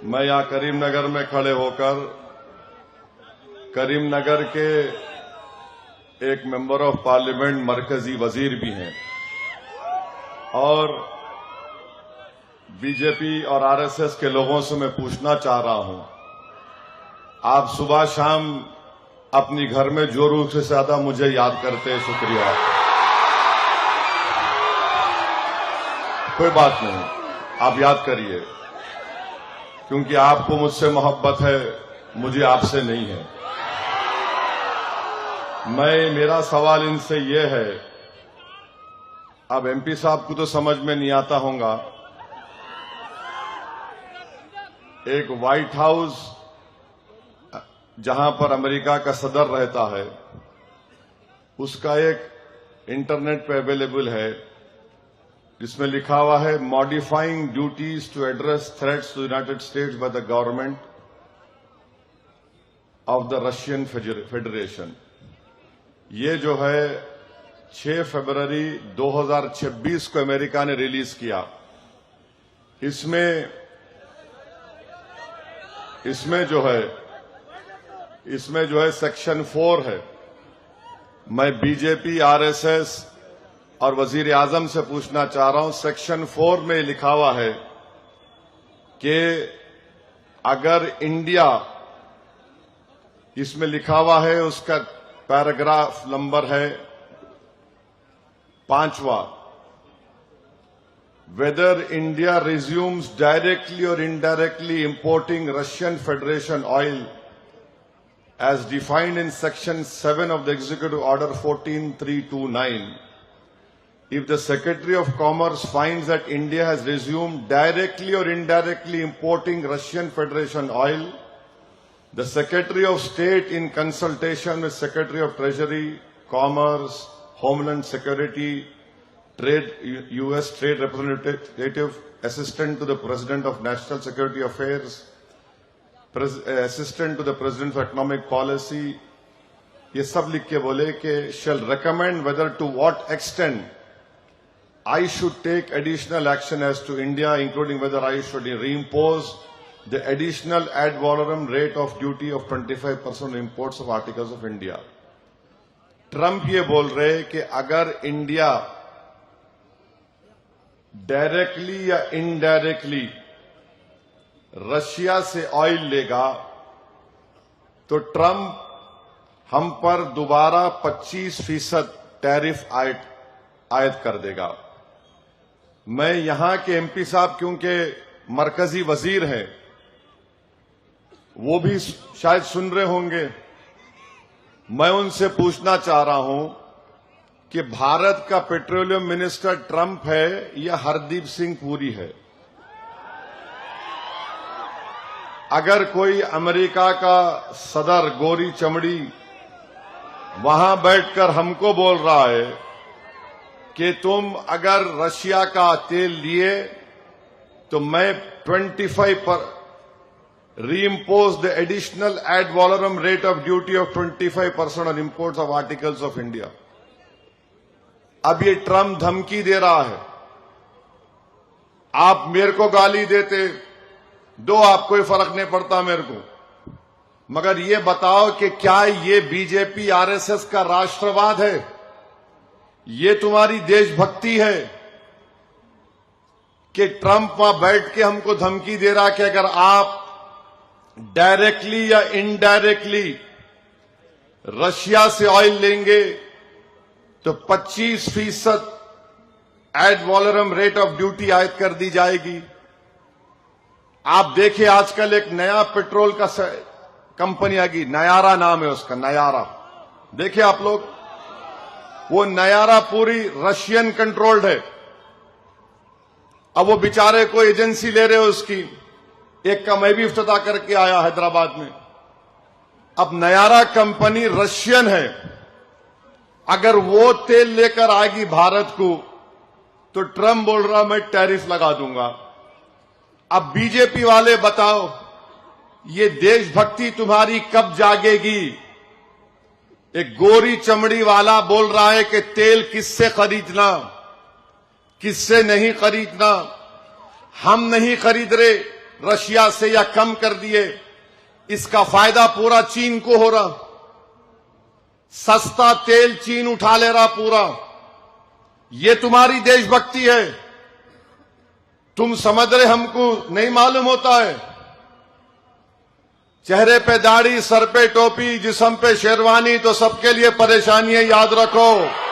मैं यहाँ करीमनगर में खड़े होकर करीमनगर के एक मेंबर ऑफ पार्लियामेंट मरकजी वजीर भी हैं और बीजेपी और आरएसएस के लोगों से मैं पूछना चाह रहा हूं, आप सुबह शाम अपनी घर में जो रूप से ज्यादा मुझे याद करते हैं, शुक्रिया। कोई बात नहीं, आप याद करिए, क्योंकि आपको मुझसे मोहब्बत है, मुझे आपसे नहीं है। मेरा सवाल इनसे ये है, अब एमपी साहब को तो समझ में नहीं आता होगा, एक व्हाइट हाउस जहां पर अमेरिका का सदर रहता है, उसका एक इंटरनेट पे अवेलेबल है जिसमें लिखा हुआ है modifying duties to address threats to United States by the government of the Russian Federation. ये जो है 6 फरवरी 2026 को अमेरिका ने रिलीज किया। इसमें जो है सेक्शन 4 है। मैं बीजेपी, आरएसएस और वजीर आजम से पूछना चाह रहा हूं, सेक्शन 4 में लिखा हुआ है कि अगर इंडिया, इसमें लिखा हुआ है, उसका पैराग्राफ नंबर है 5वां, वेदर इंडिया रिज्यूम्स डायरेक्टली और indirectly importing Russian federation oil as defined in section 7 of the executive order 14329, if the Secretary of Commerce finds that India has resumed directly or indirectly importing Russian Federation oil, the Secretary of State, in consultation with Secretary of Treasury, Commerce, Homeland Security, Trade, U.S. Trade Representative, Assistant to the President of National Security Affairs, Assistant to the President for Economic Policy, ये सब लिख के बोले कि shall recommend whether to what extent I should take additional action as to India, including whether I should reimpose the additional ad valorem rate of duty of 25% on imports of articles of India. Trump ये बोल रहे कि अगर India directly या indirectly Russia से oil लेगा तो Trump हम पर दोबारा 25% टैरिफ आयद कर देगा। मैं यहां के एमपी साहब, क्योंकि मरकजी वजीर हैं, वो भी शायद सुन रहे होंगे, मैं उनसे पूछना चाह रहा हूं कि भारत का पेट्रोलियम मिनिस्टर ट्रंप है या हरदीप सिंह पुरी है? अगर कोई अमेरिका का सदर गोरी चमड़ी वहां बैठकर हमको बोल रहा है कि तुम अगर रशिया का तेल लिए तो मैं 25 पर reimpose the additional ad valorem rate of duty of 25% on imports of articles of India. अब ये ट्रंप धमकी दे रहा है, आप मेरे को गाली देते दो, आप कोई फर्क नहीं पड़ता मेरे को, मगर ये बताओ कि क्या ये बीजेपी आरएसएस का राष्ट्रवाद है? ये तुम्हारी देशभक्ति है कि ट्रंप वहां बैठ के हमको धमकी दे रहा कि अगर आप डायरेक्टली या इनडायरेक्टली रशिया से ऑयल लेंगे तो 25% एड वॉलरम रेट ऑफ ड्यूटी आयद कर दी जाएगी। आप देखिए, आजकल एक नया पेट्रोल का कंपनी आ गई, नयारा नाम है उसका, नयारा। देखिए आप लोग, वो नयारा पूरी रशियन कंट्रोल्ड है। अब वो बेचारे को एजेंसी ले रहे हो उसकी, एक का मैं भी इफ्तिताह करके आया हैदराबाद में। अब नयारा कंपनी रशियन है, अगर वो तेल लेकर आएगी भारत को तो ट्रंप बोल रहा मैं टैरिफ लगा दूंगा। अब बीजेपी वाले बताओ, ये देशभक्ति तुम्हारी कब जागेगी? एक गोरी चमड़ी वाला बोल रहा है कि तेल किससे खरीदना, किससे नहीं खरीदना। हम नहीं खरीद रहे, रशिया से या कम कर दिए। इसका फायदा पूरा चीन को हो रहा। सस्ता तेल चीन उठा ले रहा पूरा। ये तुम्हारी देशभक्ति है। तुम समझ रहे, हमको नहीं मालूम होता है। चेहरे पे दाढ़ी, सर पे टोपी, जिस्म पे शेरवानी, तो सबके लिए परेशानी है, याद रखो।